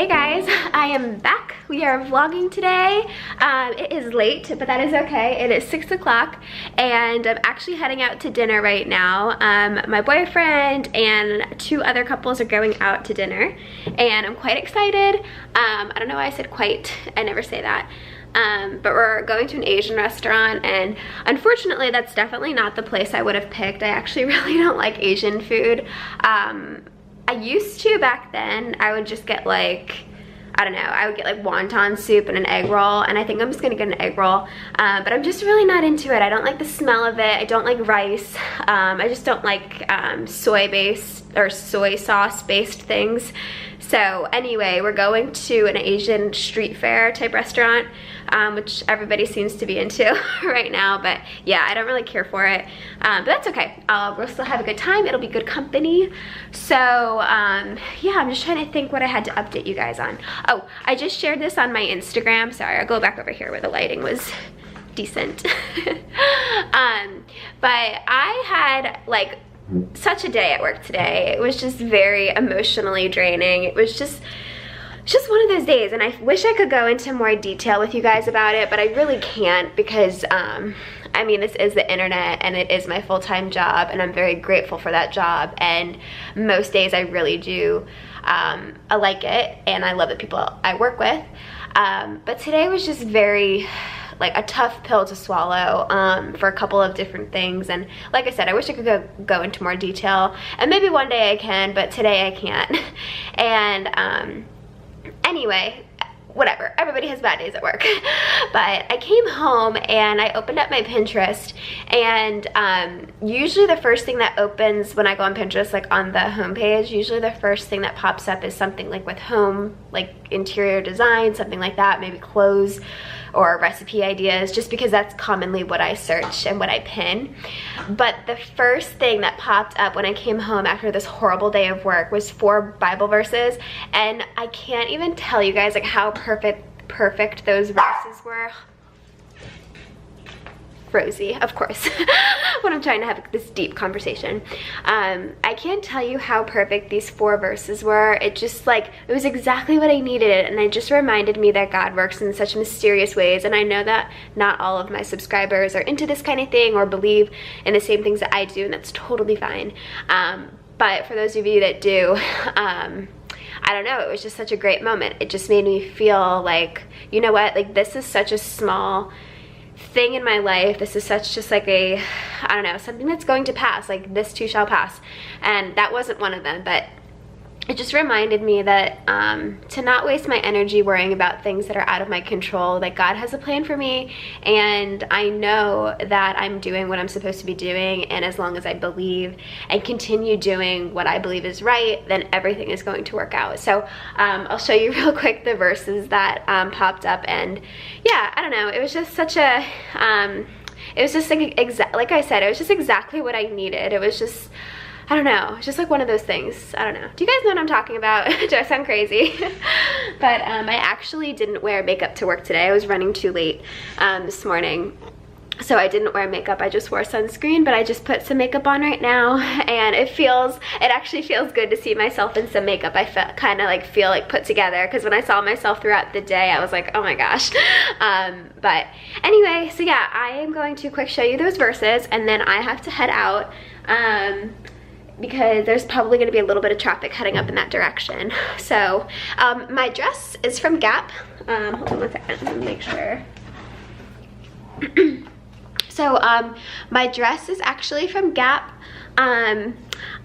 Hey guys, I am back. We are vlogging today. It is late, but that is okay. It is 6 o'clock and I'm actually heading out to dinner right now. My boyfriend and two other couples are going out to dinner and I'm quite excited. I don't know why I said quite, I never say that. But we're going to an Asian restaurant and unfortunately that's definitely not the place I would have picked. I actually really don't like Asian food. I used to back then. I would just get like, I don't know, I would get like wonton soup and an egg roll, and I think I'm just gonna get an egg roll. But I'm just really not into it. I don't like the smell of it. I don't like rice. I just don't like soy-based or soy sauce-based things. So anyway, we're going to an Asian street fair type restaurant, which everybody seems to be into right now, but yeah, I don't really care for it, but that's okay. We'll still have a good time. It'll be good company. So yeah, I'm just trying to think what I had to update you guys on. Oh, I just shared this on my Instagram. Sorry, I'll go back over here where the lighting was decent. But I had like such a day at work today. It was just very emotionally draining. It was just one of those days, and I wish I could go into more detail with you guys about it, but I really can't because I mean, this is the internet and it is my full-time job and I'm very grateful for that job, and most days I really do I like it and I love the people I work with, but today was just very like a tough pill to swallow for a couple of different things. And like I said, I wish I could go into more detail, and maybe one day I can, but today I can't. And anyway, whatever, everybody has bad days at work. But I came home and I opened up my Pinterest, and usually the first thing that opens when I go on Pinterest, like on the homepage, usually the first thing that pops up is something like with home, like interior design, something like that, maybe clothes or recipe ideas, just because that's commonly what I search and what I pin. But the first thing that popped up when I came home after this horrible day of work was 4 Bible verses, and I can't even tell you guys like how perfect those verses were. Rosie, of course, when I'm trying to have this deep conversation. I can't tell you how perfect these 4 verses were. It just like, it was exactly what I needed, and it just reminded me that God works in such mysterious ways. And I know that not all of my subscribers are into this kind of thing or believe in the same things that I do, and that's totally fine. But for those of you that do, I don't know, it was just such a great moment. It just made me feel like, you know what, like this is such a small thing in my life. This is such just like a, I don't know, something that's going to pass, like this too shall pass. And that wasn't one of them, but it just reminded me that to not waste my energy worrying about things that are out of my control. Like God has a plan for me, and I know that I'm doing what I'm supposed to be doing, and as long as I believe and continue doing what I believe is right, then everything is going to work out. So I'll show you real quick the verses that popped up, and yeah, I don't know, it was just such a it was just like I said, it was just exactly what I needed. It was just, I don't know, it's just like one of those things. I don't know. Do you guys know what I'm talking about? Do I sound crazy? But I actually didn't wear makeup to work today. I was running too late this morning, so I didn't wear makeup. I just wore sunscreen, but I just put some makeup on right now, and it actually feels good to see myself in some makeup. I kind of like feel like put together, because when I saw myself throughout the day, I was like, oh my gosh. But anyway, so yeah, I am going to quick show you those verses, and then I have to head out. Because there's probably going to be a little bit of traffic heading up in that direction. So my dress is from Gap. Hold on one second, let me make sure. So my dress is actually from Gap. I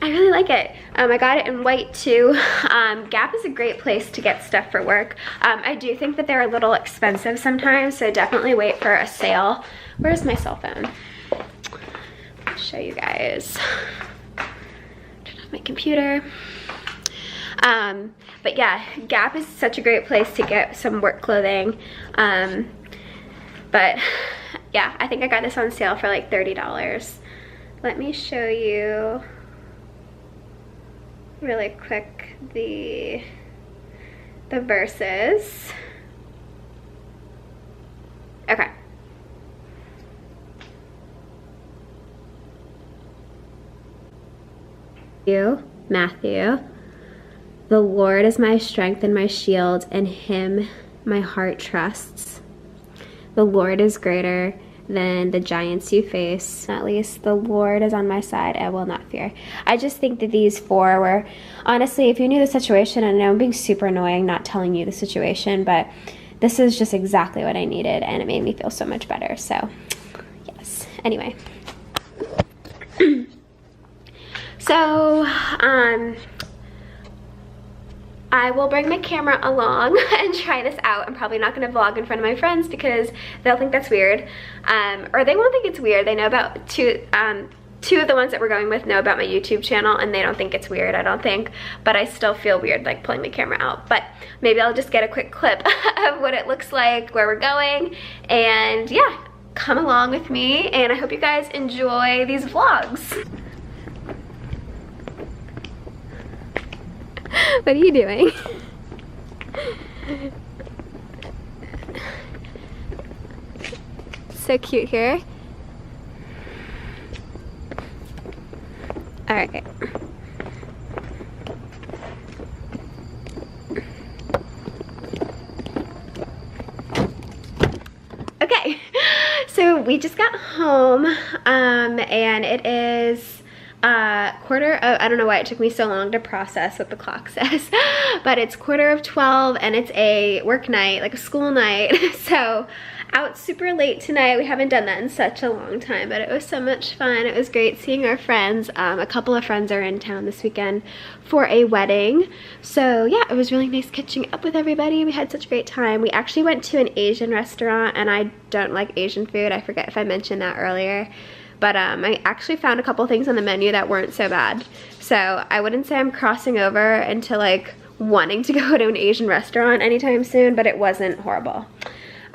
really like it. I got it in white too. Gap is a great place to get stuff for work. I do think that they're a little expensive sometimes, so definitely wait for a sale. Where's my cell phone? I'll show you guys. My computer. But yeah, Gap is such a great place to get some work clothing. But yeah, I think I got this on sale for like $30. Let me show you really quick the verses. Okay. Matthew The Lord is my strength and my shield, in him my heart trusts. The Lord is greater than the giants you face. At least the Lord is on my side, I will not fear. I just think that these 4 were, honestly, if you knew the situation, and I know I'm being super annoying not telling you the situation, but this is just exactly what I needed, and it made me feel so much better. So yes, anyway. So I will bring my camera along and try this out. I'm probably not gonna vlog in front of my friends because they'll think that's weird. Or they won't think it's weird. They know about two of the ones that we're going with know about my YouTube channel, and they don't think it's weird, I don't think. But I still feel weird like pulling the camera out. But maybe I'll just get a quick clip of what it looks like, where we're going, and yeah, come along with me, and I hope you guys enjoy these vlogs. What are you doing? So cute here. All right. Okay, so we just got home, and it is I don't know why it took me so long to process what the clock says, but it's 11:45 and it's a work night, like a school night. So out super late tonight. We haven't done that in such a long time, but it was so much fun. It was great seeing our friends. A couple of friends are in town this weekend for a wedding. So yeah, it was really nice catching up with everybody. We had such a great time. We actually went to an Asian restaurant, and I don't like Asian food. I forget if I mentioned that earlier. But I actually found a couple things on the menu that weren't so bad. So I wouldn't say I'm crossing over into like wanting to go to an Asian restaurant anytime soon, but it wasn't horrible.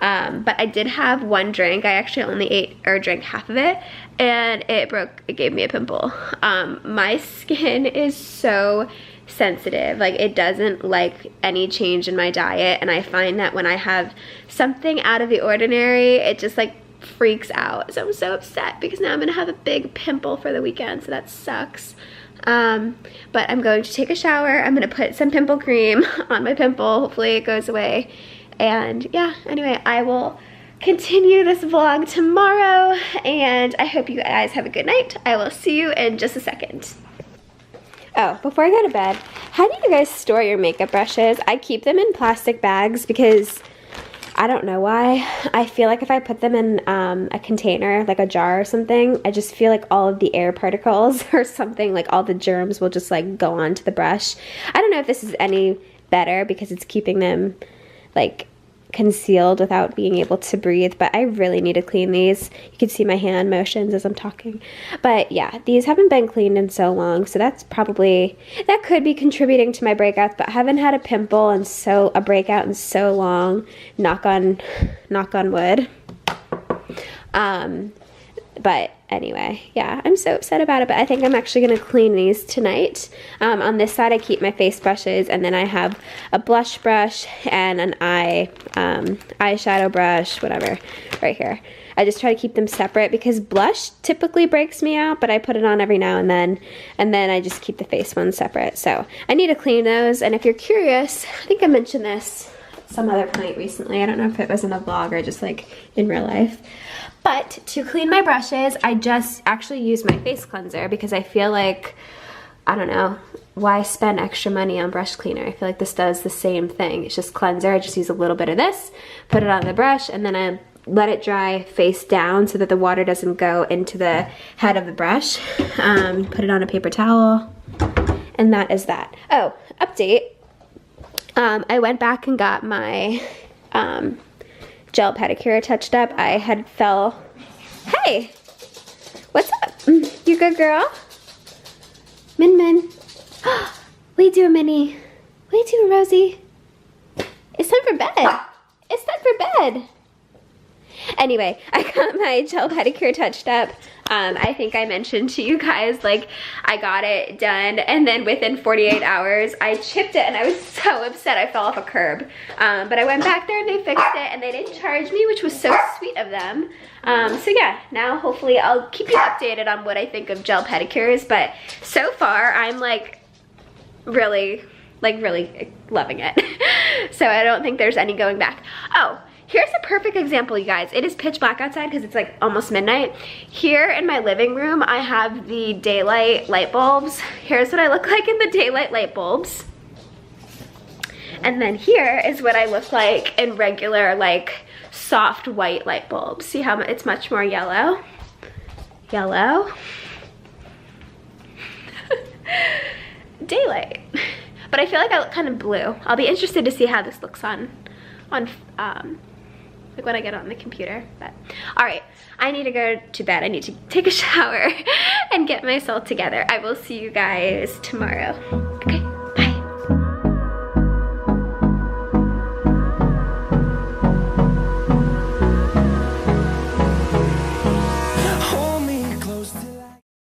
But I did have one drink. I actually only ate or drank half of it, and it gave me a pimple. My skin is so sensitive. Like, it doesn't like any change in my diet, and I find that when I have something out of the ordinary, it just like freaks out. So I'm so upset because now I'm gonna have a big pimple for the weekend, so that sucks. But I'm going to take a shower. I'm gonna put some pimple cream on my pimple. Hopefully it goes away. And yeah, anyway, I will continue this vlog tomorrow, and I hope you guys have a good night. I will see you in just a second. Oh, before I go to bed, how do you guys store your makeup brushes? I keep them in plastic bags because I don't know why. I feel like if I put them in a container, like a jar or something, I just feel like all of the air particles or something, like all the germs will just like go onto the brush. I don't know if this is any better because it's keeping them like concealed without being able to breathe, but I really need to clean these. You can see my hand motions as I'm talking. But yeah, these haven't been cleaned in so long, so that could be contributing to my breakouts, but I haven't had a pimple and a breakout in so long. Knock on wood. But anyway, yeah, I'm so upset about it, but I think I'm actually going to clean these tonight. On this side, I keep my face brushes, and then I have a blush brush and an eyeshadow brush, whatever, right here. I just try to keep them separate because blush typically breaks me out, but I put it on every now and then I just keep the face ones separate. So I need to clean those, and if you're curious, I think I mentioned this at some other point recently. I don't know if it was in a vlog or just like in real life. But to clean my brushes, I just actually use my face cleanser because I feel like, I don't know, why spend extra money on brush cleaner? I feel like this does the same thing. It's just cleanser. I just use a little bit of this, put it on the brush, and then I let it dry face down so that the water doesn't go into the head of the brush. Put it on a paper towel, and that is that. Oh, update. I went back and got my gel pedicure touched up. I had Hey, what's up? You good girl? Min. What are you doing, Minnie? What are you doing, Rosie? It's time for bed. It's time for bed. Anyway, I got my gel pedicure touched up. I think I mentioned to you guys, like, I got it done, and then within 48 hours, I chipped it, and I was so upset I fell off a curb. But I went back there, and they fixed it, and they didn't charge me, which was so sweet of them. So yeah, now hopefully I'll keep you updated on what I think of gel pedicures, but so far, I'm like, really like really loving it. So I don't think there's any going back. Oh, here's a perfect example, you guys. It is pitch black outside because it's like almost midnight. Here in my living room, I have the daylight light bulbs. Here's what I look like in the daylight light bulbs. And then here is what I look like in regular, like, soft white light bulbs. See how it's much more yellow? Yellow. Daylight. But I feel like I look kind of blue. I'll be interested to see how this looks on like when I get on the computer. But all right, I need to go to bed. I need to take a shower and get myself together. I will see you guys tomorrow. Okay.